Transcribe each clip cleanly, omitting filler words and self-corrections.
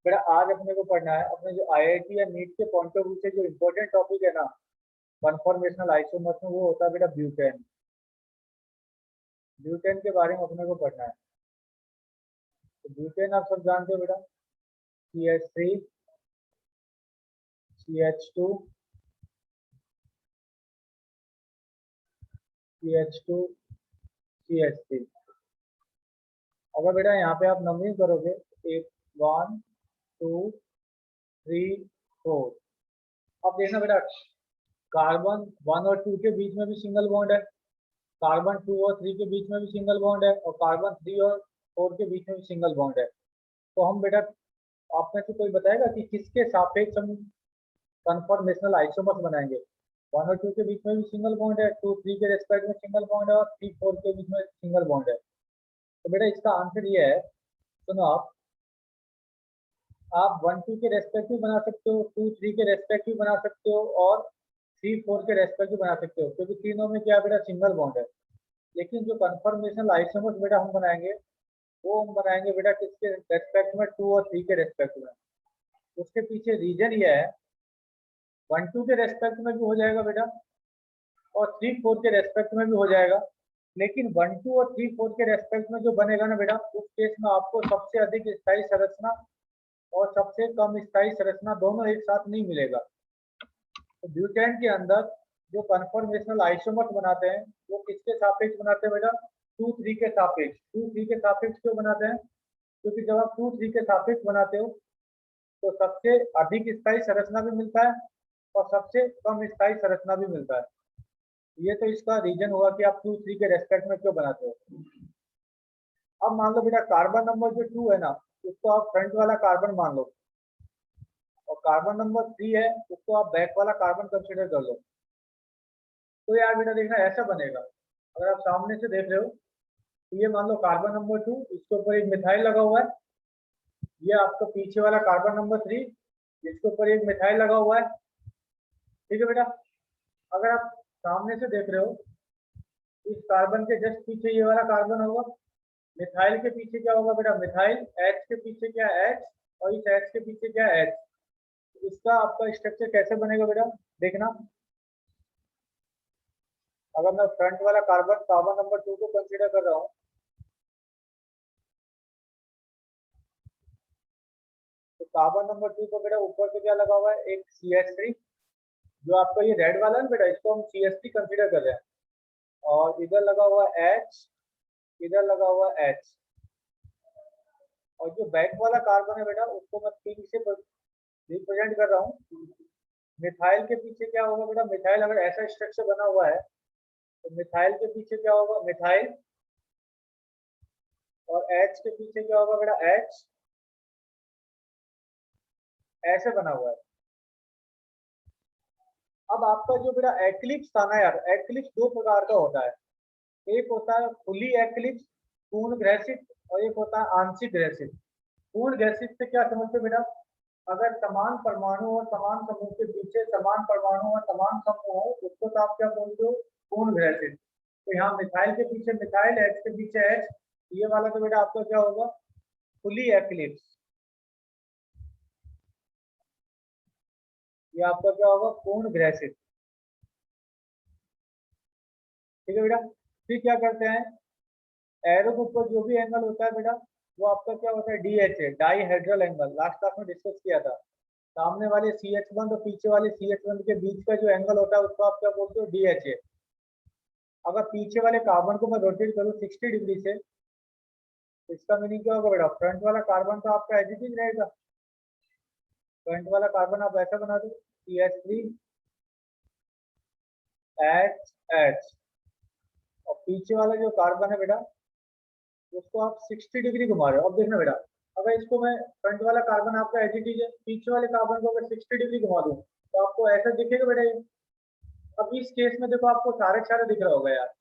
बेटा आज अपने को पढ़ना है अपने जो आईआईटी या नीट के पॉइंट ऑफ व्यू से जो इम्पोर्टेंट टॉपिक है ना कन्फॉर्मेशनल आइसोमर्स में, वो होता है बेटा ब्यूटेन। ब्यूटेन के बारे में अपने को पढ़ना है। तो ब्यूटेन आप सब जानते हो बेटा, CH3 CH2 CH2 CH3। अगर बेटा यहाँ पे आप नंबरिंग करोगे, एक 1 2 3 4, अब देखना बेटा कार्बन 1 और 2 के बीच में भी सिंगल बॉन्ड है, कार्बन 2 और 3 के बीच में भी सिंगल बॉन्ड है, और कार्बन 3 और 4 के बीच में भी सिंगल बॉन्ड है। तो हम बेटा, आप में से कोई बताएगा कि किसके सापेक्ष हम कन्फॉर्मेशनल आइसोमर्स बनाएंगे? 1 और 2 के बीच में भी सिंगल बॉन्ड है, 2 3 के रेस्पेक्ट में सिंगल बॉन्ड है, और 3 4 के बीच में सिंगल बॉन्ड है। तो बेटा इसका आंसर ये है, सुनो आप 1 2 के रेस्पेक्ट भी बना सकते हो, 2 3 के रेस्पेक्ट भी बना सकते हो, और 3 4 के रेस्पेक्ट भी बना सकते हो, क्योंकि तीनों में क्या बेटा सिंगल बॉन्ड है। लेकिन जो कन्फर्मेशनल आइसोमर्स बेटा हम बनाएंगे, वो हम बनाएंगे बेटा किसके रेस्पेक्ट में? 2 और 3 के रेस्पेक्ट में। उसके पीछे रीजन ये है, 1 2 के रेस्पेक्ट में भी हो जाएगा बेटा, और 3 4 के रेस्पेक्ट में भी हो जाएगा। लेकिन 1 2 और 3 4 के रेस्पेक्ट में जो बनेगा ना बेटा, उस केस में आपको सबसे अधिक स्थायी संरचना और सबसे कम स्थायी संरचना दोनों एक साथ नहीं मिलेगा। तो ब्यूटेन के अंदर जो कन्फॉर्मेशनल आइसोमर्स बनाते हैं, वो किसके सापेक्ष बनाते हैं बेटा? 2 3 के सापेक्ष। 2 3 के सापेक्ष क्यों बनाते हैं? क्योंकि जब आप 2 3 के सापेक्ष बनाते हो तो सबसे अधिक स्थायी संरचना भी मिलता है और सबसे कम स्थायी संरचना भी मिलता है। ये तो इसका रीजन हुआ कि आप 2 3 के रेस्पेक्ट में क्यों बनाते हो। अब मान लो बेटा कार्बन नंबर जो 2 है ना, उसको आप फ्रंट वाला कार्बन मान लो, और कार्बन नंबर 3 है उसको आप बैक वाला कार्बन कंसिडर कर लो। तो यार बेटा देखना ऐसा बनेगा, अगर आप सामने से देख रहे हो तो ये मान लो कार्बन नंबर 2, इसके ऊपर एक मिथाइल लगा हुआ है। ये आपका पीछे वाला कार्बन नंबर 3, इसके ऊपर एक मिथाइल लगा हुआ है। ठीक है बेटा, अगर आप सामने से देख रहे हो, इस कार्बन के जस्ट पीछे ये वाला कार्बन होगा, मिथाइल के पीछे क्या होगा बेटा? मिथाइल। H के पीछे क्या है? H। और इस H के पीछे क्या है? H। इसका आपका स्ट्रक्चर कैसे बनेगा बेटा? देखना, अगर मैं फ्रंट वाला कार्बन कार्बन नंबर 2 को कंसीडर कर रहा हूँ, तो कार्बन नंबर 2 को बेटा ऊपर से क्या लगा हुआ है? एक CH3, जो आपका ये रेड वाला है बेटा, इसको हम CH3 कंसीडर कर रहे हैं, और इधर लगा हुआ है H, इधर लगा हुआ है H। और जो बैक वाला कार्बन है बेटा, उसको मैं पिंक से रिप्रेजेंट कर रहा हूँ। मिथाइल के पीछे क्या होगा बेटा? मिथाइल, अगर ऐसा स्ट्रक्चर बना हुआ है तो मिथाइल के पीछे क्या होगा? मिथाइल। और H के पीछे क्या होगा बेटा? H। ऐसे बना हुआ है। अब आपका जो बेटा एक्लिप्स था ना यार, एक्लिप्स दो प्रकार का होता है। एक होता है फुली एक्लिप्स, पूर्ण ग्रसित, और एक होता है आंशिक ग्रसित। पूर्ण ग्रसित से क्या समझते हो बेटा? अगर समान परमाणु और समान समूह के पीछे समान परमाणु और समान समूह हो, उसको तो आप क्या बोलते हो? पूर्ण ग्रसित। तो यहाँ मिथाइल के पीछे मिथाइल, H के पीछे H, ये वाला तो बेटा आपका क्या होगा? Fully eclipse. ये आपका क्या होगा? पूर्ण ग्रसित। ठीक है बेटा, फिर क्या करते हैं? एरो के ऊपर जो भी एंगल होता है बेटा, वो आपका क्या होता है? DHA, dihedral angle. Last class में डिस्कस किया था। सामने वाले CH1 और पीछे वाले CH1 के बीच का जो एंगल होता है, उसको आप क्या बोलते हो? DHA। अगर पीछे वाले कार्बन को मैं रोटेट करूँ 60 डिग्री से, इसका मीनिंग क्या होगा बेटा? फ्रंट वाला कार्बन तो आपका एज इट इज रहेगा। फ्रंट वाला कार्बन आप ऐसा बना दो, CH3 H। और पीछे वाला जो कार्बन है बेटा, उसको आप 60 डिग्री घुमा रहे हो। अब देखना बेटा, अगर इसको मैं फ्रंट वाला कार्बन आपका एज इट इज है, पीछे वाले कार्बन को अगर 60 डिग्री घुमा दूं, तो आपको ऐसा दिखेगा बेटा ये। अब इस केस में देखो आपको सारे सारे दिख रहा होगा यार,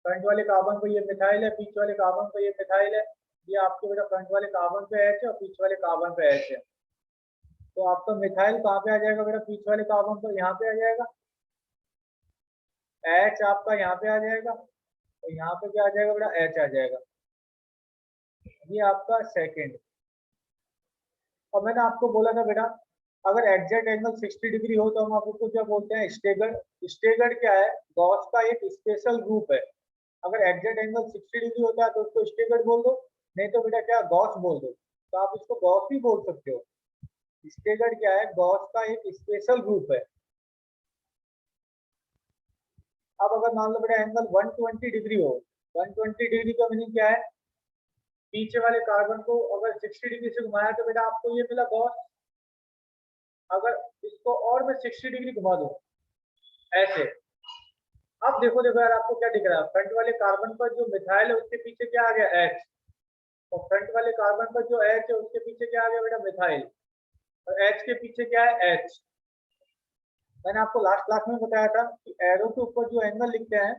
फ्रंट वाले कार्बन को ये मिथाइल है, पीछे वाले कार्बन को ये मिथाइल है। ये आपके बेटा फ्रंट वाले कार्बन पे H है और पीछे वाले कार्बन पे H है। तो आपका मिथाइल कहाँ पे आ जाएगा बेटा? पीछे वाले कार्बन पर यहाँ पे आ जाएगा। H आपका यहाँ पे आ जाएगा, तो यहाँ पे क्या आ जाएगा बेटा? H आ जाएगा। ये आपका सेकंड। और मैंने आपको बोला था बेटा, अगर एग्जैक्ट एंगल 60 डिग्री हो तो हम आपको क्या बोलते हैं, स्टेगर्ड। स्टेगर्ड क्या है, गॉस का एक स्पेशल रूप है। अगर एग्जैक्ट एंगल 60 डिग्री होता है तो उसको स्टेगर्ड बोल दो, नहीं तो बेटा क्या, गॉस बोल दो। तो आप इसको गॉस भी बोल सकते हो। स्टेगर्ड क्या है, गॉस का एक स्पेशल रूप है। अब अगर मान लो बेटा एंगल 120 डिग्री हो, 120 डिग्री का मीनिंग क्या है, पीछे वाले कार्बन को अगर 60 डिग्री से घुमाया तो बेटा आपको ये मिला गॉस। अगर इसको और मैं 60 डिग्री घुमा दूं ऐसे, अब देखो देखो यार, आपको क्या दिख रहा है, फ्रंट वाले कार्बन पर जो मिथाइल है उसके पीछे क्या आ गया, एच। और फ्रंट वाले कार्बन पर जो एच है उसके पीछे क्या आ गया बेटा, मिथाइल। और एच के पीछे क्या है, एच। मैंने आपको लास्ट क्लास में बताया था कि एरो के ऊपर जो एंगल लिखते हैं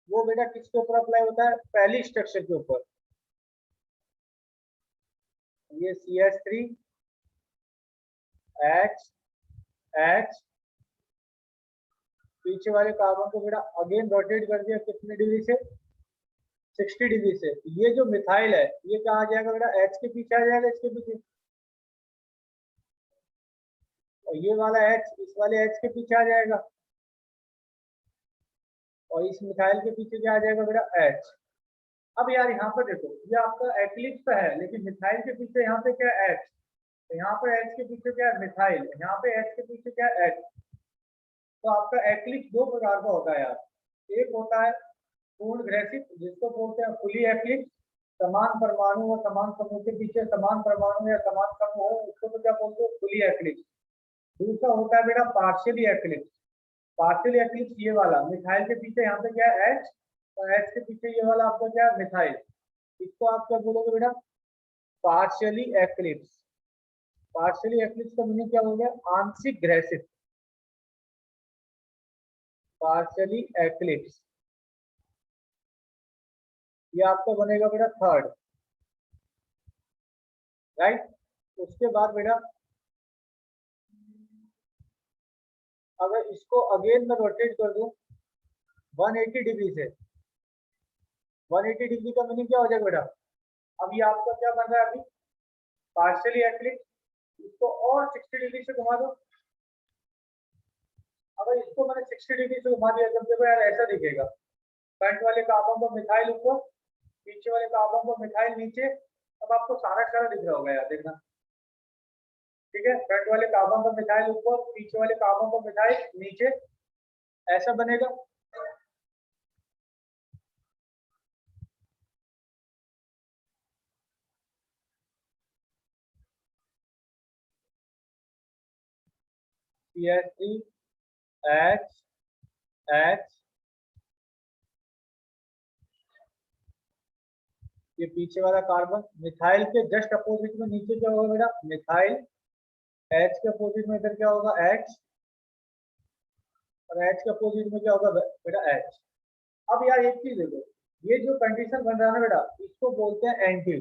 वो बेटा किसके ऊपर अप्लाई होता है, पहली स्ट्रक्चर के ऊपर। ये CH3 एच एच, पीछे वाले कार्बन को बेटा अगेन रोटेट कर दिया कितने डिग्री से, 60 डिग्री से। ये जो मिथाइल है ये कहा जाएगा बेटा, एच के पीछे आ जाएगा, इसके पीछे। और ये वाला एच इस वाले एच के पीछे आ जाएगा, और इस मिथाइल के पीछे क्या आ जाएगा बेटा, एच। अब यार यहाँ पर देखो, ये आपका एक्लिप्स पे है, लेकिन मिथाइल के पीछे यहाँ पे क्या है, एच। तो यहाँ पर एच के पीछे क्या है, मिथाइल। यहाँ पे एच के पीछे क्या है, एच। तो आपका एक्लिप्स दो प्रकार का होता है यार। एक होता है पूर्ण ग्रसित, जिसको बोलते हैं फुली एक्लिप्स, समान परमाणु और समान समूह के पीछे समान परमाणु या समान समूह हो, उसको तो क्या बोलते हैं, फुली एक्लिप्स। दूसरा होता है बेटा पार्शियली एक्लिप्स। पार्शियली एक्लिप्स ये वाला, मिथाइल के पीछे यहाँ पे क्या है, एच, और एच के पीछे ये वाला आपका क्या है, मिथाइल। इसको आप क्या बोलोगे बेटा, पार्शियली एक्लिप्स। पार्शियली एक्लिप्स का मीनिंग क्या हो गया, आंशिक ग्रसित। पार्शियली एक्लिप्स ये आपका बनेगा बेटा थर्ड, राइट। उसके बाद बेटा अगर इसको अगेन मैं रोटेट कर दूं 180 डिग्री से, 180 डिग्री का मीनिंग क्या हो जाएगा बेटा, अब ये आपका क्या बन रहा है अभी, पार्शियली एक्लिप्स। इसको और 60 डिग्री से घुमा दो। अगर इसको मैंने 60 डिग्री से घुमा दिया तब देखो यार ऐसा दिखेगा, फ्रंट वाले कार्बन पर मिथाइल ऊपर, पीछे वाले कार्बन पर मिथाइल नीचे। अब आपको सारा सारा दिख रहा होगा यार, देखना। ठीक है, फ्रंट वाले कार्बन पर मिथाइल ऊपर, पीछे वाले कार्बन पर मिथाइल नीचे, ऐसा बनेगा। CH3 H H, ये पीछे वाला कार्बन मिथाइल के जस्ट अपोजिट में नीचे क्या होगा बेटा, मिथाइल। H के अपोजिट में इधर क्या होगा, H, और H के अपोजिट में क्या होगा बेटा, H। अब यार एक चीज देखो, ये जो कंडीशन बन रहा है ना बेटा, इसको बोलते हैं एंटी।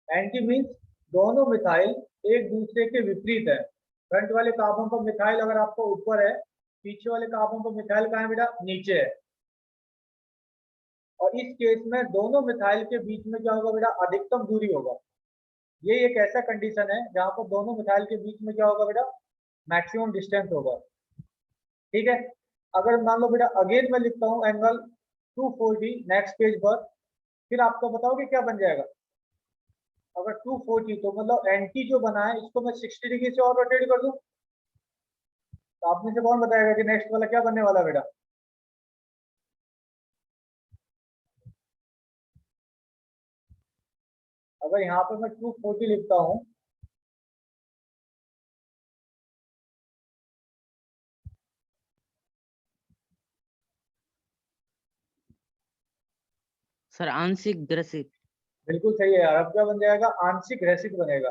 एंटी मीन्स दोनों मिथाइल एक दूसरे के विपरीत है। फ्रंट वाले कार्बन पर मिथाइल अगर आपको ऊपर है, पीछे वाले कार्बन पर मिथाइल कहाँ है बेटा, नीचे है। और इस केस में दोनों मिथाइल के बीच में क्या होगा बेटा, अधिकतम दूरी होगा। ये एक ऐसा कंडीशन है जहां पर दोनों मिथाइल के बीच में क्या होगा बेटा, मैक्सिमम डिस्टेंस होगा। ठीक है, अगर मान लो बेटा अगेन मैं लिखता हूँ एंगल 240 नेक्स्ट पेज पर, फिर आपको बताओगे क्या बन जाएगा। अगर 240 तो मतलब एंटी जो बना है इसको मैं 60 डिग्री से और रोटेट कर दूं, तो आप में से कौन बताएगा कि नेक्स्ट वाला क्या बनने वाला बेटा। अगर यहाँ पर मैं 240 लिखता हूँ, सर आंशिक ग्रसित। बिल्कुल सही है यार, अब क्या बन जाएगा, आंशिक ग्रसित बनेगा।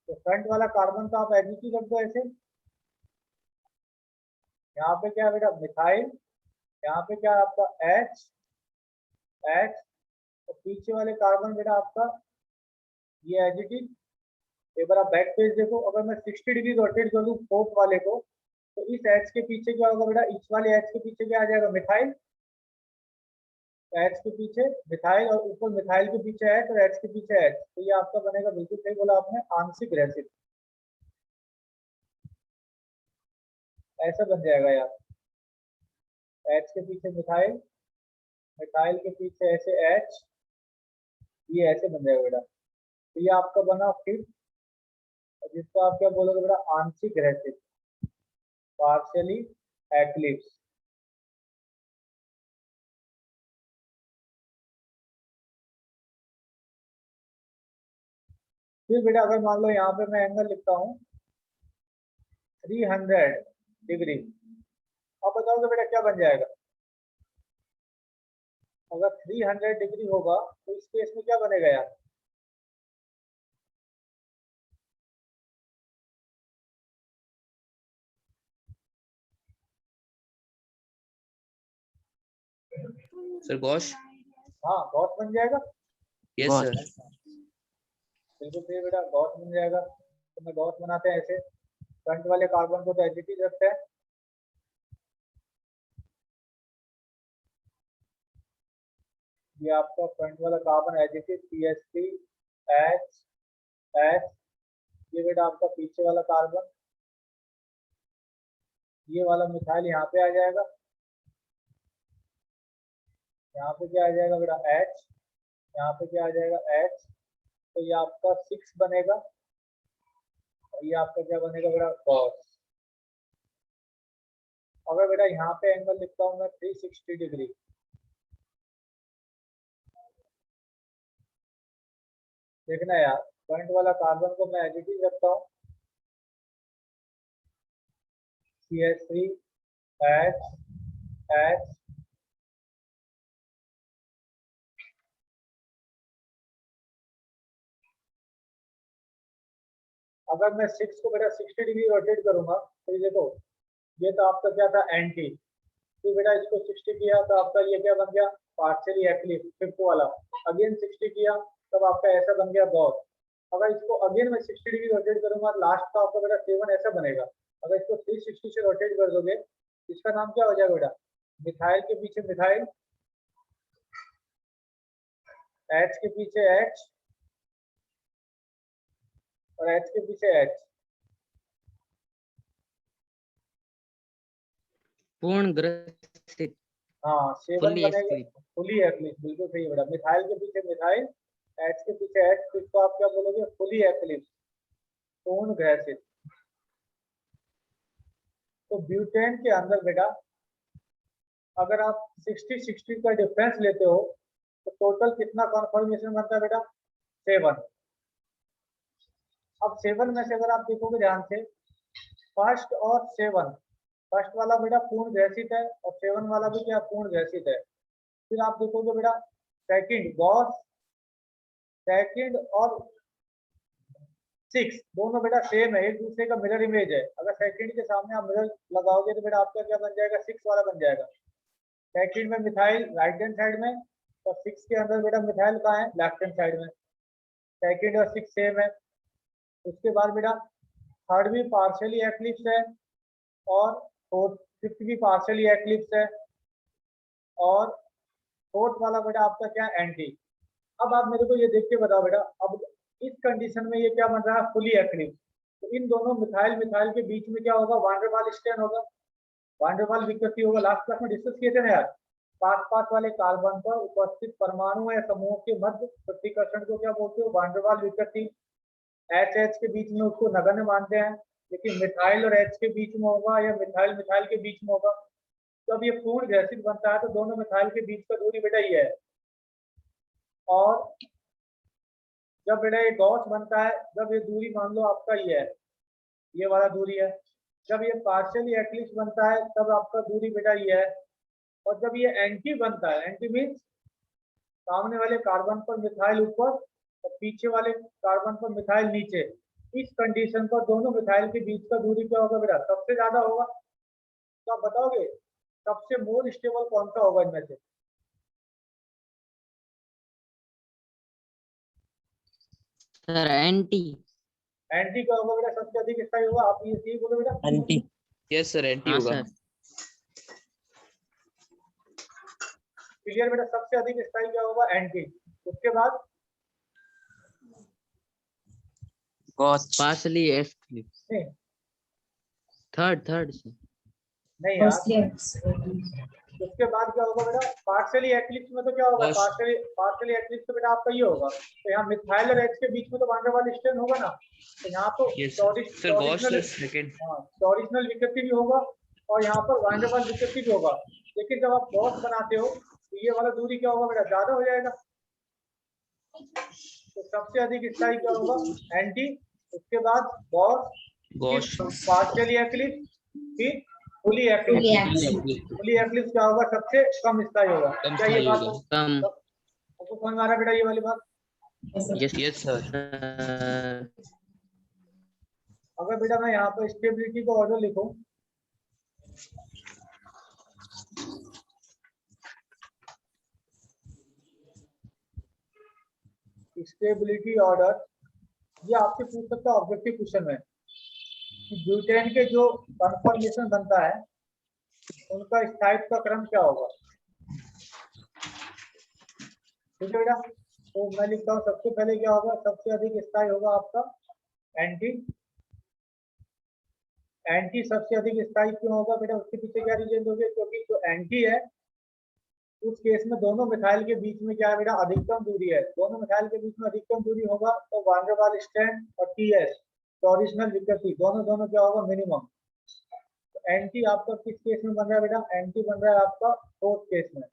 तो फ्रंट वाला कार्बन का आप एडिटी कर दो ऐसे, यहाँ पे क्या है बेटा, मिथाइल। यहाँ पे क्या है आपका एच एच, तो पीछे वाले कार्बन बेटा आपका ये एडिटिव। एक बार आप बैक पेज देखो, अगर मैं 60 डिग्री रोटेट कर दूं फोर्थ वाले को, तो इस एच के पीछे क्या होगा बेटा, इस वाले एच के पीछे क्या आ जाएगा, मिथाइल। H के पीछे मिथाइल और ऊपर मिथाइल के पीछे H और H के पीछे H, तो ये आपका बनेगा, बिल्कुल सही बोला आपने, आंशिक रैखिक। ऐसा बन जाएगा यार, H के पीछे मिथाइल, मिथाइल के पीछे ऐसे H, ये ऐसे बन जाएगा बेटा। तो ये आपका बना फिफ्थ, जिसको आप क्या बोलोगे बेटा, आंशिक रैखिक, पार्शियली एक्लिप्स। फिर बेटा अगर मान लो यहाँ पे मैं एंगल लिखता हूँ 300 डिग्री, अब बताओगे बेटा क्या बन जाएगा? अगर 300 डिग्री होगा तो इस केस में क्या बनेगा यार? Sir Gauss. हाँ, गॉस बन जाएगा। Yes Gauss. सर। बिल्कुल सही बेटा, गॉस बन जाएगा। तो मैं गॉस बनाते हैं ऐसे, फ्रंट वाले कार्बन को तो एच रखते हैं, ये आपका फ्रंट वाला कार्बन एडिटिव CH3H, ये बेटा आपका पीछे वाला कार्बन, ये वाला मिथाइल यहाँ पे आ जाएगा, यहाँ पे क्या आ जाएगा बेटा H, यहाँ पे क्या आ जाएगा H, तो ये आपका 6 बनेगा, और ये आपका क्या बनेगा बेटा, गॉस। अगर बेटा यहाँ पे एंगल लिखता हूँ मैं 360 डिग्री, देखना यार, फ्रंट वाला कार्बन को मैं एडिटिव रखता हूँ, CH3H, अगर मैं 6 को बेटा 60 डिग्री रोटेट करूंगा तो ये देखो, ये तो आपका क्या था एंटी, तो बेटा इसको 60 किया तो आपका ये क्या बन गया, पार्शियली एक्लिप्स, फिफ्थ वाला। अगेन 60 किया तब आपका ऐसा बन गया गॉस। अगर इसको अगेन मैं 60 डिग्री रोटेट करूंगा, लास्ट का आपका बेटा 7 ऐसा बनेगा। अगर इसको 360 से रोटेट कर दोगे, इसका नाम क्या हो जाएगा बेटा, मिथाइल के पीछे मिथाइल, H के पीछे H और H के पीछे H। पूर्ण ग्रसित, हाँ, 7 fully बनेगा, eclipsed। फुली एक्लिप्स, बिल्कुल सही है बेटा। मिथाइल के पीछे मिथाइल, H के पीछे H, तो इसको आप क्या बोलोगे, फुली एक्लिप्स, पूर्ण ग्रसित। तो ब्यूटेन के अंदर बेटा अगर आप 60-60 का डिफरेंस लेते हो तो टोटल कितना कॉन्फर्मेशन बनता है बेटा, 7। अब 7 में से अगर आप देखोगे ध्यान से, फर्स्ट और 7, फर्स्ट वाला बेटा पूर्ण ग्रसित है और 7 वाला भी क्या पूर्ण ग्रसित है। फिर आप देखोगे बेटा सेकंड गॉस, सेकंड और 6 दोनों बेटा सेम है, एक दूसरे का मिरर इमेज है। अगर सेकंड के सामने आप मिरर लगाओगे तो बेटा आपका क्या बन जाएगा, 6 वाला बन जाएगा। सेकंड में मिथाइल राइट हैंड साइड में और 6 के अंदर बेटा मिथाइल कहाँ है, लेफ्ट हैंड साइड में। सेकंड और 6 सेम है। उसके बाद बेटा थर्ड भी पार्शियली एक्लिप्स है और फिफ्थ भी पार्शियली एक्लिप्स है और फोर्थ वाला बेटा आपका क्या, एंटी। अब आप मेरे को ये देख के बताओ बेटा, अब इस कंडीशन में ये क्या बन रहा है, फुली एक्लिप्स। तो इन दोनों मिथाइल मिथाइल के बीच में क्या होगा, वान डेर वाल स्टैंड होगा, वान डेर वाल विकृति होगा। लास्ट क्लास में डिस्कस किए थे ना यार, पास वाले कार्बन पर उपस्थित परमाणु या समूह के मध्य प्रतिकर्षण को क्या बोलते हो, वान डेर वाल विकृति। एच एच के बीच में उसको नगण्य मानते हैं, लेकिन मिथाइल और एच के बीच में होगा या मिथाइल मिथाइल के बीच में होगा। जब ये पूर्ण ग्रसित बनता है तो दोनों मिथाइल के बीच का दूरी बेटा ये है। और जब बेटा ये गॉस बनता है, जब ये दूरी मान लो आपका ये है, ये वाला दूरी है। जब ये पार्शियली एक्लिप्स बनता है तब आपका दूरी बेटा ये है। और जब ये एंटी बनता है, एंटी मीन्स सामने वाले कार्बन पर मिथाइल ऊपर और पीछे वाले कार्बन पर मिथाइल नीचे, इस कंडीशन पर दोनों मिथाइल के बीच का दूरी क्या होगा बेटा, सबसे ज्यादा होगा। तो आप बताओगे सबसे मोर स्टेबल कौन सा होगा इनमें से? Sir anti. एंटी का होगा बेटा, सबसे अधिक इसका ही होगा। आप ये सही बोलो बेटा, एंटी। यस सर, एंटी हाँ होगा। सर। क्लियर बेटा, सबसे अधिक स्थायी क्या होगा, एंटी। उसके बाद गॉस, partially eclipse, नहीं third से नहीं यार, उसके बाद क्या होगा बेटा, पार्शियली एक्लिप्स में तो क्या होगा, गॉस। पार्शियली एक्लिप्स तो बेटा आपका ये होगा, तो यहाँ मिथाइल और H के बीच में तो वान डेर वाल स्टेन होगा ना, तो यहाँ तो yes sir, gauche sir second. Torsional विकृति भी होगा और यहाँ पर वान डेर वाल विकृति भी होगा। लेकिन जब आप गॉस बनाते हो तो ये वाला दूरी क्या होगा बेटा, ज्यादा हो जाएगा। तो सबसे अधिक स्थायी क्या होगा, एंटी, उसके बाद गॉस, गॉस, पार्शियली एक्लिप्स, फिर फुली एक्लिप्स। फुली एक्लिप्स क्या होगा, सबसे कम स्थायी होगा। कम क्या ये स्थायी बात होगा। कम, आपको समझ में आ रहा है बेटा, ये वाली बात? Yes sir. अगर बेटा मैं यहाँ पर स्टेबिलिटी का ऑर्डर लिखूं, स्टेबिलिटी ऑर्डर, ये आपसे पूछ सकता है ऑब्जेक्टिव क्वेश्चन में कि ब्यूटेन के जो कन्फर्मेशन बनता है उनका स्थायित्व का क्रम क्या होगा। ठीक है बेटा, तो मैं लिखता हूँ सबसे पहले क्या होगा, सबसे अधिक स्थायी होगा आपका एंटी। एंटी सबसे अधिक स्थायी क्यों होगा बेटा, उसके पीछे क्या रीजन दोगे, क्योंकि जो एंटी है उस केस में दोनों मिथाइल के बीच में क्या है बेटा, अधिकतम दूरी है। दोनों मिथाइल के बीच में अधिकतम दूरी होगा तो वान डेर वाल स्टैंड और टीएस, टॉरिशनल विकृति, दोनों क्या होगा, मिनिमम। तो एंटी आपका किस केस में बन रहा है बेटा, एंटी बन रहा है आपका फोर्थ केस में,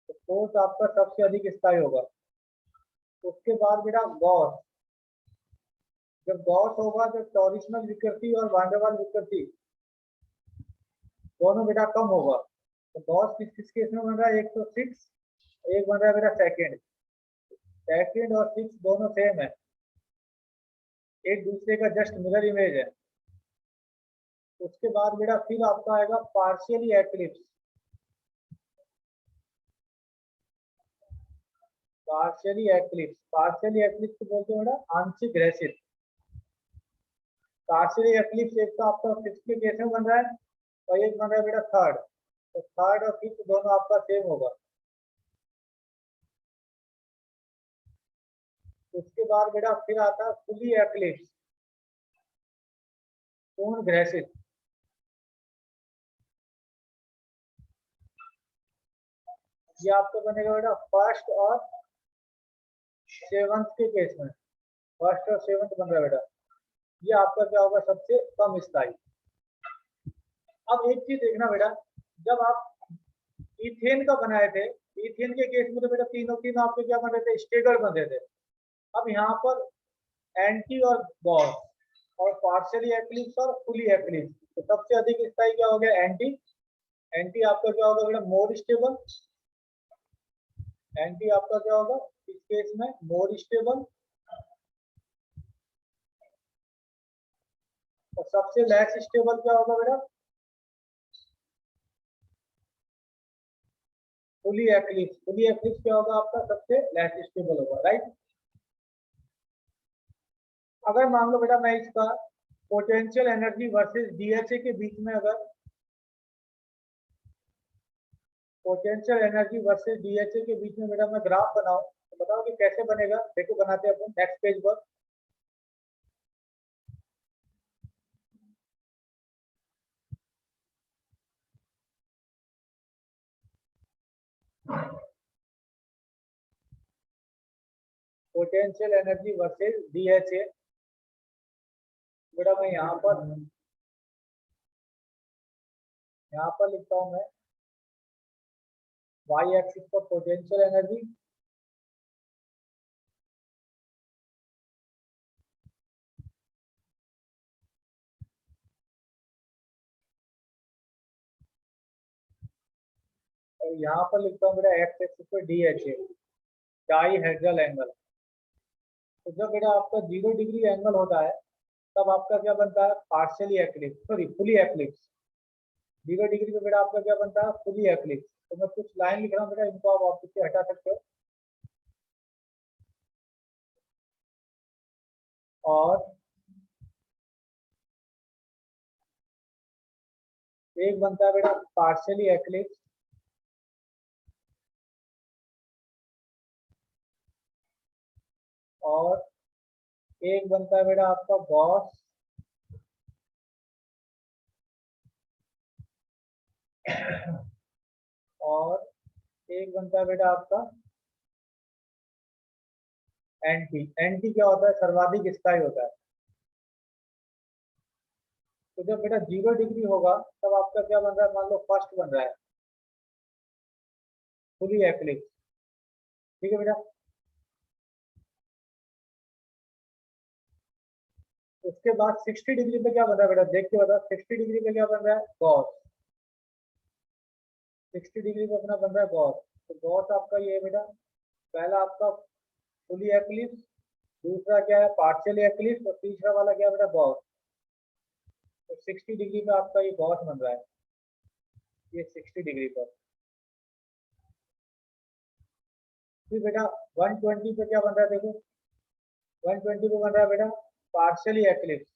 तो फोर्थ आपका सबसे अधिक स्थायी होगा। उसके बाद बेटा गॉस, जब गॉस होगा तो टॉरिशनल विकृति और वान डेर वाल विकृति दोनों बेटा कम होगा। तो गॉस किस किस केस में बन रहा है, एक तो 6, एक बन रहा है बेटा सेकेंड। सेकेंड और 6 दोनों सेम है, एक दूसरे का जस्ट मिरर इमेज है। उसके बाद बेटा फिर आपका आएगा पार्शियली एक्लिप्स। पार्शियली एक्लिप्स को बोलते हैं बेटा आंशिक ग्रसित। पार्शियली एक्लिप्स एक तो आपका 6 के केस में बन रहा है और एक बन रहा है बेटा थर्ड, तो थर्ड और फिफ्थ दोनों आपका सेम होगा। उसके बाद बेटा फिर आता है फुली एक्लिप्स, पूर्ण ग्रसित। ये आपका बनेगा बेटा फर्स्ट और सेवंथ के केस में, फर्स्ट और सेवंथ बन रहा है बेटा, ये आपका क्या होगा, सबसे कम स्थायी। अब एक चीज देखना बेटा, जब आप इथेन का बनाए थे, इथेन के केस में तो बेटा तीनों आपके क्या बन रहे थे, स्टेगर्ड बन रहे थे। अब यहाँ पर एंटी और गॉस और पार्शियली एक्लिप्स और फुली एक्लिप्स, तो सबसे अधिक स्थायी क्या हो गया, एंटी। एंटी आपका क्या होगा बेटा, मोर स्टेबल। एंटी आपका क्या होगा इस केस में, मोर स्टेबल। और सबसे लेस स्टेबल क्या होगा बेटा, फुली एक्लिप्स। फुली एक्लिप्स क्या होगा आपका, सबसे लेस स्टेबल होगा, राइट। अगर मान लो बेटा मैं इसका पोटेंशियल एनर्जी वर्सेस डीएचए के बीच में, अगर पोटेंशियल एनर्जी वर्सेस डीएचए के बीच में बेटा मैं ग्राफ बनाऊं तो बताओ कि कैसे बनेगा। देखो बनाते हैं अपन नेक्स्ट पेज पर। पोटेंशियल एनर्जी वर्सेस डीएचए, बेटा मैं यहाँ पर लिखता हूँ मैं वाई एक्सिस पर पोटेंशियल एनर्जी, और यहाँ पर लिखता हूँ बेटा एक्स एक्सिस पर डीएचए, डाई हेड्रल एंगल। तो जब बेटा आपका 0 डिग्री एंगल होता है तब आपका क्या बनता है, partially eclipse, sorry fully eclipse. 0 degree पे बेटा आपका क्या बनता है, फुली एक्लिप्स। तो मैं कुछ लाइन लिख रहा हूँ बेटा, इनको आप ऑफिस से हटा सकते हो। और एक बनता है बेटा पार्शियली एक्लिप्स, और एक बनता है बेटा आपका गॉस, और एक बनता है बेटा आपका एंटी। एंटी क्या होता है? सर्वाधिक स्थायी होता है। तो जब बेटा 0 डिग्री होगा तब आपका क्या बन रहा है? मान लो फर्स्ट बन रहा है, फुली एक्लिप्स। ठीक है बेटा। उसके बाद 60 डिग्री पे क्या बन रहा है बेटा? देख के बता, 60 डिग्री पे क्या बन रहा है? गॉस। 60 डिग्री पे अपना बन रहा है गॉस। तो गॉस आपका ये है बेटा, पहला आपका फुली एक्लिप्स, दूसरा क्या है? पार्शियली एक्लिप्स, और तीसरा वाला क्या बेटा? गॉस। तो 60 डिग्री पे आपका ये गॉस बन रहा है, ये 60 डिग्री पर। फिर बेटा 120 पे क्या बन रहा है? देखो 120 पे बन रहा है बेटा पार्शियली एक्लिप्स।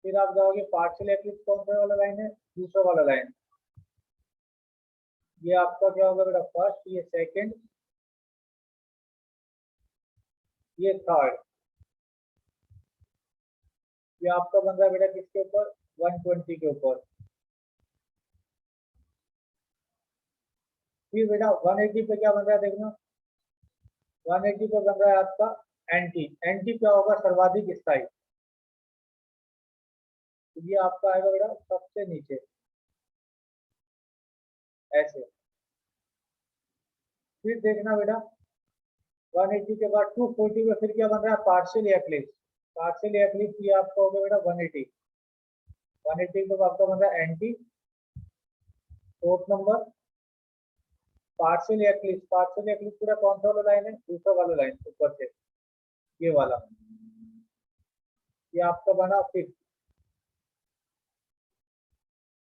फिर आप जाओगे पार्शियली एक्लिप्स, कौन सा वाला लाइन है? दूसरा वाला लाइन। ये आपका क्या होगा बेटा? फर्स्ट, ये सेकंड, ये थर्ड। ये आपका बन रहा है बेटा किसके ऊपर? 120 के ऊपर। फिर बेटा 180 पे क्या बन रहा है? देखना 180 पे बन रहा है आपका एंटी। एंटी क्या होगा? सर्वाधिक स्थायी। तो ये आपका आएगा बेटा सबसे नीचे, ऐसे। फिर देखना बेटा 180 के बाद 240 पे फिर क्या बन रहा है? Partially eclipse. पार्शियली एक्लिप्स ये आपका हो गया बेटा 180। 180 पे आपका बन रहा है anti. Fourth number partially eclipse. Partially eclipse पूरा कौन सा वाला लाइन है? दूसरा वाला लाइन ऊपर से, ये वाला। ये आपका बना फिफ्थ।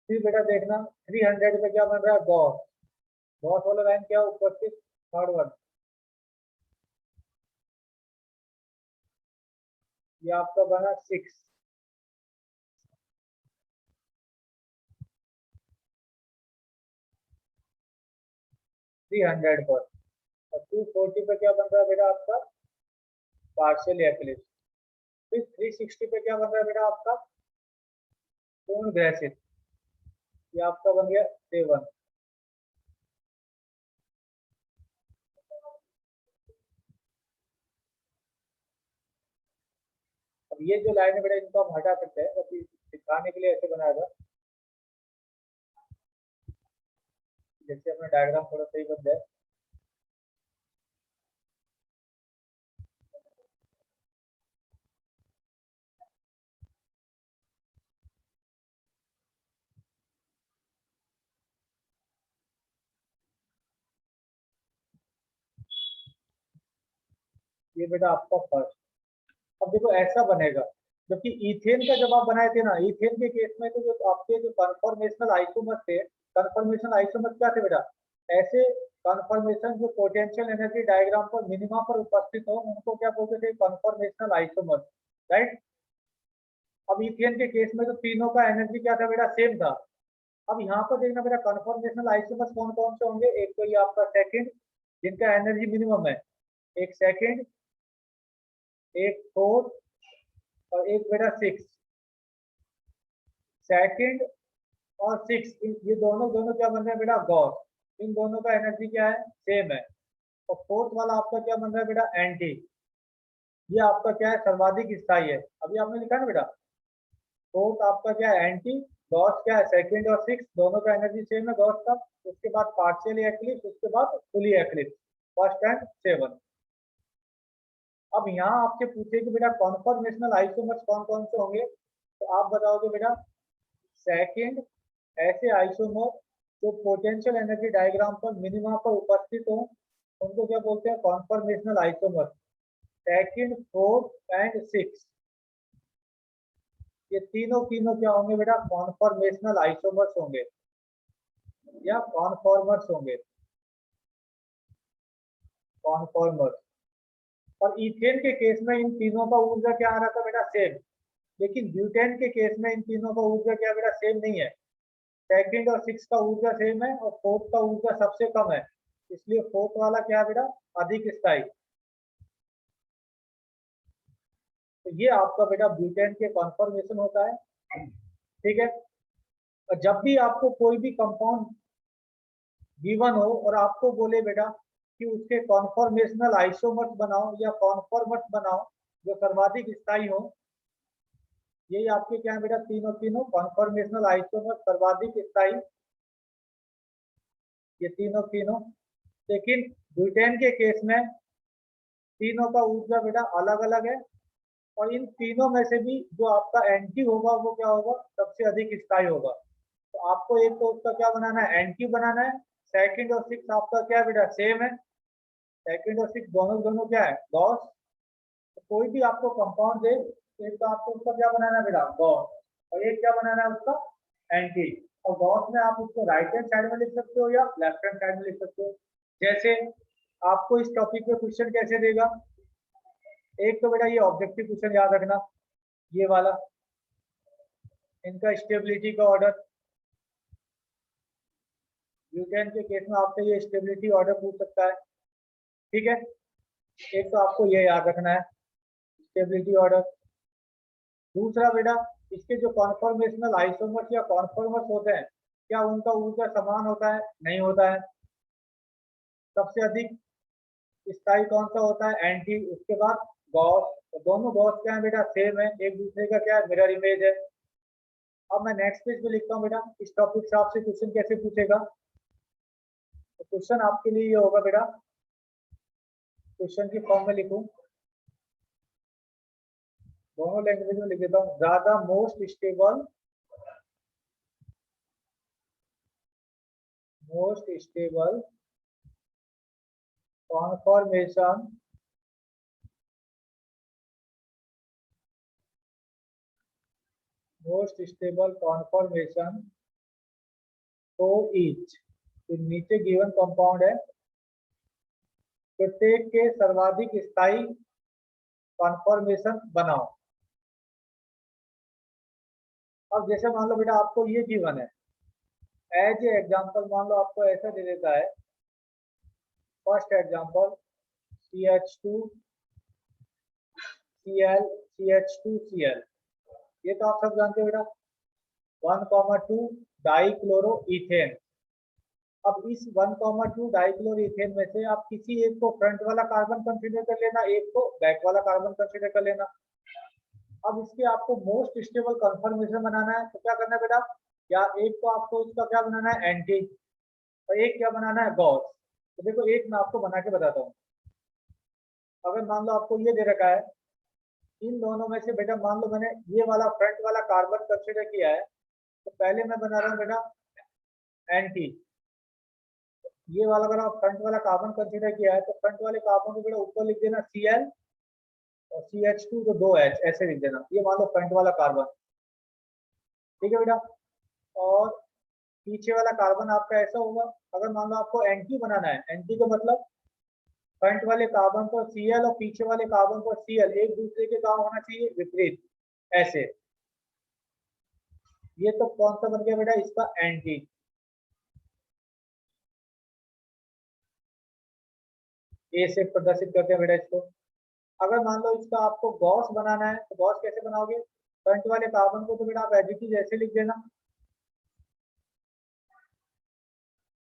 फिर बेटा देखना 300 पे क्या बन रहा है? गॉस। गॉस वाला लाइन क्या है? ऊपर से थर्ड वन। ये आपका बना 6। 300 पर। और 240 पे क्या बन रहा है बेटा आपका? Partial eclipse. फिर 360 पे क्या बन रहा है बेटा आपका? पूर्ण ग्रसित। ये आपका बन गया 7। अब ये जो लाइन है बेटा, इनको हम हटा सकते हैं, बस दिखाने के लिए ऐसे बनाया था, जैसे अपना डायग्राम थोड़ा सही बन जाए। ये बेटा आपका फर्स्ट। अब देखो ऐसा बनेगा, जबकि इथेन का जब आप बनाए थे ना, इथेन के केस में तो जो आपके जो कन्फर्मेशनल आइसोमर थे, कन्फर्मेशनल आइसोमर क्या थे बेटा? ऐसे कन्फर्मेशन जो पोटेंशियल एनर्जी डायग्राम पर मिनिमा पर उपस्थित हो, उनको क्या बोलते थे? Conformational isomer, right. अब इथेन के केस में तो तीनों का एनर्जी क्या था बेटा? सेम था। अब यहाँ पर देखना बेटा कन्फर्मेशनल आइसोमर्स कौन कौन से होंगे? एक तो ये आपका सेकंड, जिनका एनर्जी मिनिमम है, एक सेकंड, एक फोर्थ, और एक बेटा 6। सेकंड और 6 ये दोनों दोनों क्या बन रहे हैं बेटा? गॉस। इन दोनों का एनर्जी क्या है? सेम है। और फोर्थ वाला आपका क्या बन रहा है बेटा? एंटी। ये आपका क्या है? सर्वाधिक स्थायी है। अभी आपने लिखा ना बेटा, फोर्थ आपका क्या है? एंटी। गॉस क्या है? सेकंड और 6 दोनों का एनर्जी सेम है गॉस का। उसके बाद पार्शियली एक्लिप्स, उसके बाद फुली एक्लिप्स, फर्स्ट एंड 7। अब यहाँ आपसे पूछे कि बेटा कॉन्फॉर्मेशनल आइसोमर्स कौन कौन से होंगे, तो आप बताओगे बेटा सेकंड, ऐसे आइसोमर जो पोटेंशियल एनर्जी डायग्राम पर मिनिमा पर उपस्थित हो, उनको क्या बोलते हैं? Conformational isomer. Second, fourth and 6, ये तीनों तीनों क्या होंगे बेटा? कॉन्फॉर्मेशनल आइसोमर्स होंगे या कॉन्फॉर्मर्स होंगे, कॉन्फॉर्मर्स। और इथेन के केस में इन तीनों का ऊर्जा क्या आ रहा था बेटा? सेम। लेकिन ब्यूटेन के केस में इन तीनों का ऊर्जा क्या बेटा? सेम नहीं है। सेकंड और 6 का ऊर्जा सेम है, और फोर्थ का ऊर्जा सबसे कम है, इसलिए फोर्थ वाला क्या है बेटा? अधिक स्थायी। तो ये आपका बेटा ब्यूटेन के कॉन्फॉर्मेशन होता है, ठीक है। और जब भी आपको कोई भी कंपाउंड गिवन हो और आपको बोले बेटा कि उसके कॉन्फॉर्मेशनल आइसोमर्स बनाओ या कॉन्फॉर्मर्स बनाओ जो सर्वाधिक स्थायी हो, यही आपके क्या है बेटा, तीनों तीनों कॉन्फॉर्मेशनल आइसोमर्स सर्वाधिक स्थायी, ये तीनों तीनों। लेकिन ब्यूटेन के केस में तीनों का ऊर्जा बेटा अलग अलग है, और इन तीनों में से भी जो आपका एंटी होगा वो क्या होगा, सबसे अधिक स्थायी होगा। तो आपको एक तो उसका क्या बनाना है, एंटी बनाना है। सेकंड और सिक्स आपका क्या है बेटा, सेम है। सेकंड और सिक्स दोनों दोनों क्या है, गॉस। तो कोई भी आपको कंपाउंड दे तो एक तो आपको उसका क्या बनाना है बेटा, गॉस, और एक क्या बनाना है उसका, एंटी। और गॉस में आप उसको राइट हैंड साइड में लिख सकते हो या लेफ्ट हैंड साइड में लिख सकते हो। जैसे आपको इस टॉपिक पे क्वेश्चन कैसे देगा, एक तो बेटा ये ऑब्जेक्टिव क्वेश्चन याद रखना, ये वाला, इनका स्टेबिलिटी का ऑर्डर। ब्यूटेन के केस में आपसे ये स्टेबिलिटी ऑर्डर पूछ सकता है, ठीक है। एक तो आपको ये याद रखना है, स्टेबिलिटी ऑर्डर। दूसरा बेटा, इसके जो कॉन्फॉर्मेशनल आइसोमर्स या कॉन्फॉर्मर्स होते हैं, क्या उनका ऊर्जा समान होता है, नहीं होता है। सबसे अधिक स्थायी कौन सा होता है, एंटी। उसके बाद गॉस। तो दोनों गॉस क्या है बेटा, सेम है, एक दूसरे का क्या है, मिरर इमेज है। अब मैं नेक्स्ट पेज पे लिखता हूँ बेटा, इस टॉपिक से आपसे क्वेश्चन कैसे पूछेगा। तो क्वेश्चन आपके लिए ये होगा बेटा, क्वेश्चन की फॉर्म में लिखूं, दोनों लैंग्वेज में लिख देता हूँ। ज्यादा मोस्ट स्टेबल कॉन्फॉर्मेशन तो ईच, तो नीचे गिवन कंपाउंड है, प्रत्येक के सर्वाधिक स्थायी कॉन्फॉर्मेशन बनाओ। अब जैसे मान लो बेटा आपको ये गिवन है, एज ए एग्जाम्पल मान लो आपको ऐसा दे देता है, first example CH2 Cl CH2 Cl, ये तो आप सब जानते हो बेटा, 1,2 डाइक्लोरो इथेन। अब इस 1,2 डाइक्लोरो इथेन में से आप किसी एक को फ्रंट वाला कार्बन कंसीडर कर लेना, एक को बैक वाला कार्बन कंसीडर कर लेना। अब इसके आपको मोस्ट स्टेबल कन्फर्मेशन बनाना है, तो क्या करना है बेटा, या एक तो आपको इसका क्या बनाना है, एंटी, और एक क्या बनाना है, गॉस। तो देखो एक मैं आपको बना के बताता हूँ। अगर मान लो आपको ये दे रखा है, इन दोनों में से बेटा मान लो मैंने ये वाला फ्रंट वाला कार्बन कंसीडर किया है, तो पहले मैं बना रहा हूँ बेटा एंटी। ये वाला अगर आप फ्रंट वाला कार्बन कंसीडर किया है, तो फ्रंट वाले कार्बन को बेटा ऊपर लिख देना Cl और CH2 तो 2H ऐसे लिख देना, ये मान लो फ्रंट वाला कार्बन, ठीक है बेटा। और पीछे वाला कार्बन आपका ऐसा होगा, अगर मान लो आपको एंटी बनाना है, एंटी का मतलब फ्रंट वाले कार्बन पर Cl और पीछे वाले कार्बन पर Cl एक दूसरे के काम होना चाहिए विपरीत, ऐसे। ये तो कौन सा बन गया बेटा, इसका एंटी। ए से प्रदर्शित करते हैं बेटा इसको। अगर मान लो इसका आपको गॉस बनाना है, तो गॉस कैसे बनाओगे, फ्रंट वाले कार्बन को तो बेटा आप एज इट इज ऐसे लिख देना,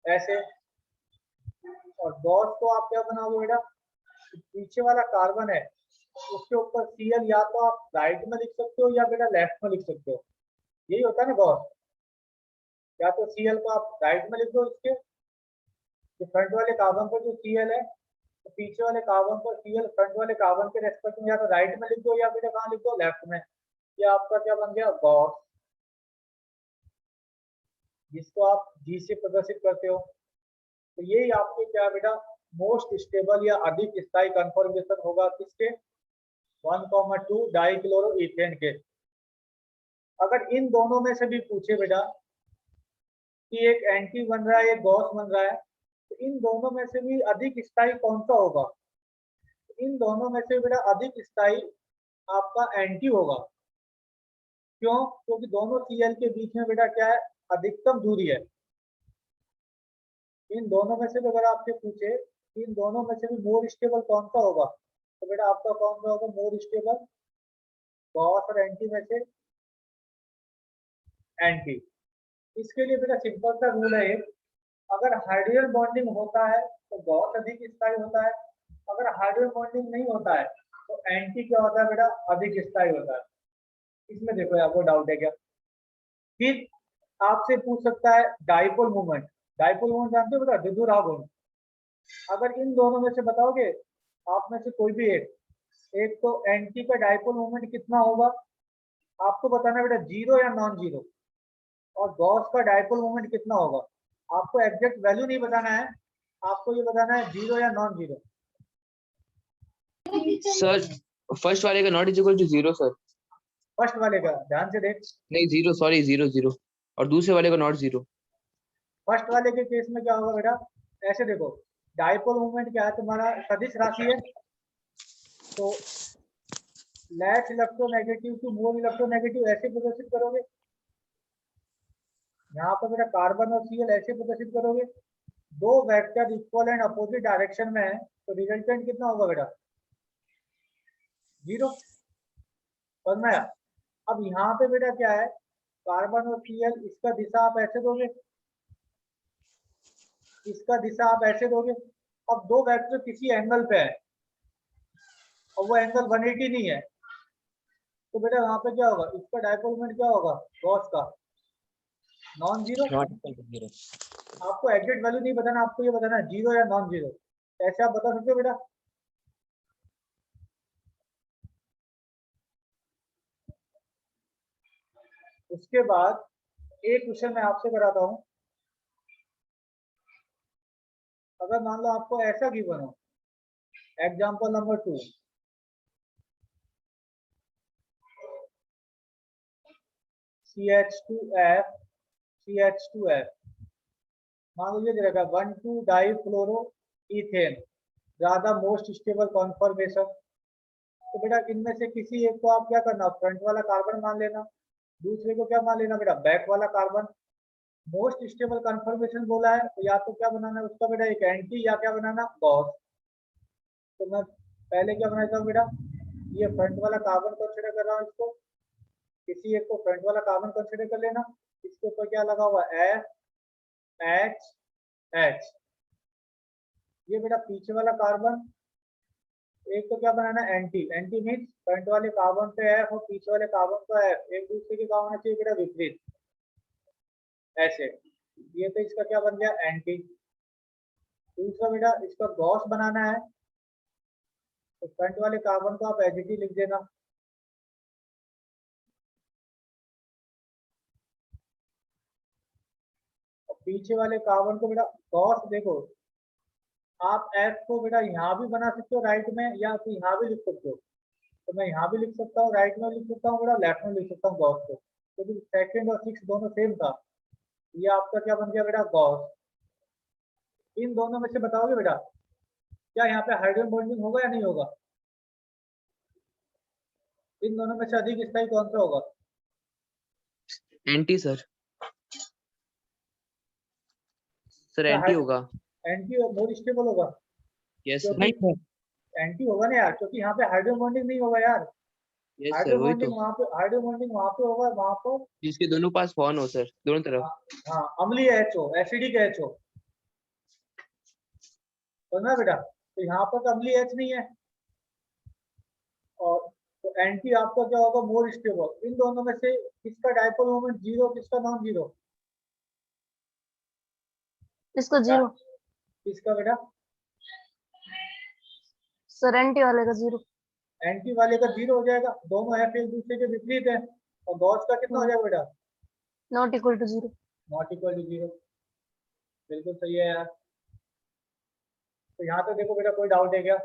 ऐसे। और गॉस को आप क्या बनाओगे बेटा, पीछे वाला कार्बन है उसके ऊपर Cl या तो आप राइट में लिख सकते हो या बेटा लेफ्ट में लिख सकते हो, यही होता है ना गॉस। या तो Cl को आप राइट में लिख दो, इसके जो फ्रंट वाले कार्बन पर जो Cl है, तो पीछे वाले कार्बन पर Cl फ्रंट वाले कार्बन के रेस्पेक्ट में या तो राइट में लिख दो या बेटा कहाँ लिख दो, लेफ्ट में। ये आपका क्या बन गया, गॉस, जिसको आप G से प्रदर्शित करते हो। तो यही आपके क्या बेटा, मोस्ट स्टेबल या अधिक स्थायी कन्फॉर्मेशन होगा किसके, 1,2 डाइक्लोरो इथेन के। अगर इन दोनों में से भी पूछे बेटा कि एक एंटी बन रहा है एक गॉस बन रहा है, तो इन दोनों में से भी अधिक स्थायी कौन सा होगा, इन दोनों में से बेटा अधिक स्थायी आपका एंटी होगा। क्यों, क्योंकि दोनों Cl के बीच में बेटा क्या है, अधिकतम दूरी है। इन दोनों में से भी अगर आपसे पूछे इन दोनों में से भी मोर स्टेबल कौन सा होगा, तो बेटा आपका कौन सा होगा, मोर स्टेबल गॉस और एंटी में से एंटी। इसके लिए बेटा सिंपल सा रूल है एक, अगर हाइड्रोजन बॉन्डिंग होता है तो गॉस अधिक स्थायी होता है, अगर हाइड्रोजन बॉन्डिंग नहीं होता है तो एंटी क्या होता है बेटा, अधिक स्थायी होता है। इसमें देखो आपको डाउट है क्या? फिर आपसे पूछ सकता है डाइपोल मोमेंट। डाइपोल मोमेंट जानते हो बेटा, द्विध्रुव आघूर्ण। अगर इन दोनों में से बताओगे आप में से कोई भी एक तो एंटी का डाइपोल मोमेंट कितना होगा आपको बताना है बेटा, जीरो या नॉन जीरो, और गॉस का डाइपोल मोमेंट कितना होगा आपको एग्जैक्ट वैल्यू नहीं बताना है, आपको ये बताना है जीरो या नॉन जीरो। सर फर्स्ट वाले का not is equal to zero sir. First वाले का ध्यान से देख, नहीं जीरो, सॉरी जीरो जीरो, और दूसरे वाले का नॉट जीरो। फर्स्ट वाले के केस में क्या होगा बेटा, ऐसे देखो, डाइपोल मोमेंट क्या है तुम्हारा, सदिश राशि है, तो less electronegative to more electronegative ऐसे प्रदर्शित करोगे। यहाँ पर बेटा कार्बन और Cl ऐसे प्रदर्शित करोगे। दो vector equal and opposite direction में है तो रिजल्टेंट कितना होगा बेटा, जीरो। समझ में आया? अब यहाँ पे बेटा क्या है, कार्बन और Cl, इसका दिशा आप ऐसे दोगे, इसका दिशा आप ऐसे दोगे। अब दो वेक्टर किसी एंगल पे है और वो एंगल 180 नहीं है, तो बेटा वहां पे क्या होगा, इसका डाइपोल मोमेंट क्या होगा, गॉस का non zero. Not equal to zero. आपको एग्जैक्ट वैल्यू नहीं बताना, आपको ये बताना है जीरो या नॉन जीरो। ऐसे आप बता सकते हो बेटा? उसके बाद एक क्वेश्चन मैं आपसे कराता हूं। अगर मान लो आपको ऐसा गिवन हो, एग्जाम्पल नंबर 2, CH2F CH2F, मान लो ये दे रखा 1,2 डाइफ्लोरो इथेन, ज्यादा मोस्ट स्टेबल कॉन्फॉर्मेशन। तो बेटा इनमें से किसी एक को आप क्या करना, फ्रंट वाला कार्बन मान लेना, दूसरे को क्या मान लेना बेटा, बैक वाला कार्बन। मोस्ट स्टेबल कन्फर्मेशन बोला है तो या तो क्या बनाना है उसका बेटा, एक एंटी, या क्या बनाना, गॉस। तो मैं पहले क्या बनाता हूँ बेटा, ये फ्रंट वाला कार्बन कंसिडर कर रहा हूँ, इसको किसी एक को फ्रंट वाला कार्बन कंसिडर कर लेना। इसके ऊपर क्या लगा हुआ, FHH। ये बेटा पीछे वाला कार्बन, एक तो क्या बनाना, एंटी। एंटी मीन्स फ्रंट वाले कार्बन पे F और पीछे वाले कार्बन पे F, एक दूसरे के क्या होना चाहिए बेटा, विपरीत, ऐसे। ये तो इसका क्या बन गया, एंटी। दूसरा बेटा इसका गॉस बनाना है तो फ्रंट वाले कार्बन को आप एच लिख देना, और पीछे वाले कार्बन को बेटा गॉस। देखो आप F को बेटा यहाँ भी बना सकते हो राइट में, या फिर यहाँ भी लिख सकते हो। तो मैं यहाँ भी लिख सकता हूँ, राइट में लिख सकता हूँ बेटा, लेफ्ट में लिख सकता हूँ गॉस को, क्योंकि सेकंड और सिक्स दोनों सेम था। ये आपका क्या बन गया बेटा, गॉस। इन दोनों में से बताओगे बेटा क्या यहाँ पे हाइड्रोजन बॉन्डिंग होगा या नहीं होगा? इन दोनों में से अधिक स्थायी कौन सा होगा? Anti sir. सर क्या एंटी होगा। एंटी मोर स्टेबल होगा? Yes sir. क्योंकि एंटी होगा ना यार, क्योंकि यहाँ पे हाइड्रोजन बॉन्डिंग नहीं होगा यार। यस सर, हाइड्रोजन वही बॉन्डिंग तो, वहाँ पे, हाइड्रोजन बॉन्डिंग वहाँ पे होगा, वहाँ पर जिसके दोनों पास बॉन्ड हो सर, दोनों तरफ। हाँ अम्लीय HO, एसिडिक HO, समझना बेटा? तो यहाँ पर तो अम्लीय H नहीं है, और तो एंटी आपका क्या होगा, मोर स्टेबल। इन दोनों में से किसका डाइपोल मोमेंट जीरो, किसका नॉन जीरो? इसका जीरो किसका बेटा? सर, एंटी वाले का जीरो। एंटी वाले का जीरो हो जाएगा, दोनों F एक दूसरे के विपरीत है। और गॉस का कितना हो जाएगा बेटा, not equal to zero. Not equal to zero. बिल्कुल सही है यार। तो यहाँ पे देखो बेटा कोई डाउट है क्या?